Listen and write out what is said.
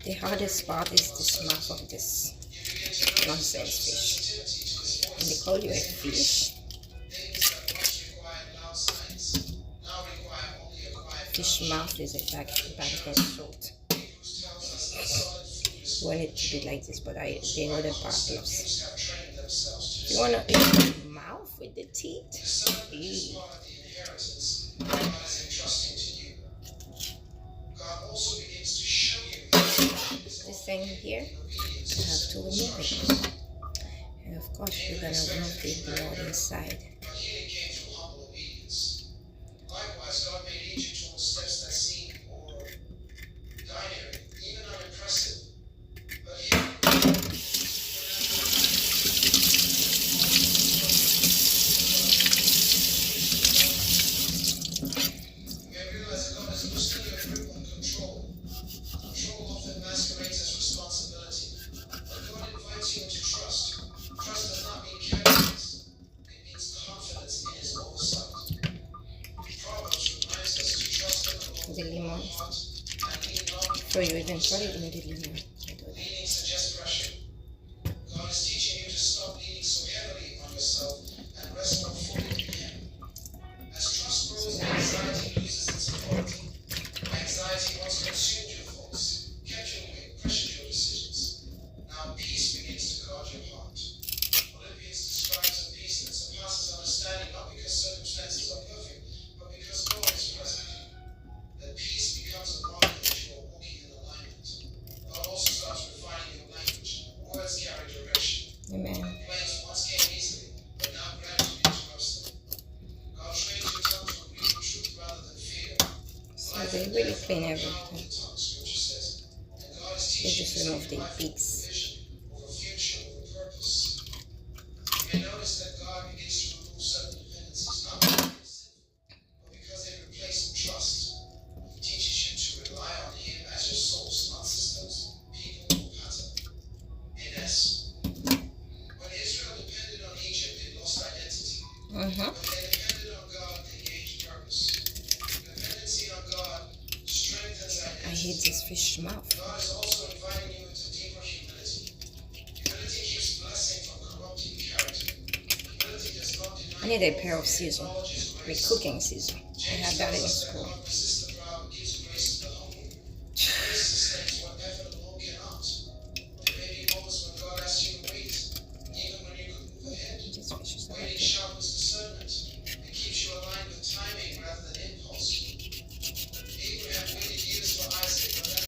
The hardest part is the mouth of this nonsense fish. And they call you a fish. Fish mouth is a bad throat. You want it to be like this, but they know the part plus. You want to eat the mouth with the teeth? Ew. This thing here, you have to remove it. And of course, you're going to remove the blood inside. The lemon, so you even put it in the lemon. God is teaching you to stop leaning so heavily on yourself and rest more fully in Him. As trust grows, anxiety loses its authority. Anxiety once consumed you, folks, kept you awake, pressured your decisions. Now peace begins to guard your heart. Philippians describes a peace that surpasses understanding, not because circumstances are perfect, but because God is present. That peace becomes a marker that you are walking in alignment. God also starts refining your language. Words carry direction. Amen. Complaints once came easily, but now gratitude interrupts them. God trains your tongue to agree with truth rather than fear. So they really clean everything. They just remove the beaks. Over future, over purpose. You may notice that God begins to remove certain dependencies, not because they're sinful, but because they replace with trust. Teaches you to rely on Him as your source, not systems, people, or pattern. In S. When Israel depended on Egypt, they lost identity. When they depended on God, they gained purpose. Dependency on God strengthens identity. I hate this fish mouth. God is also inviting you into deeper humility. Humility keeps blessing from corrupting character. Humility does not deny. I need a pair of scissors with cooking scissors. I had that in school.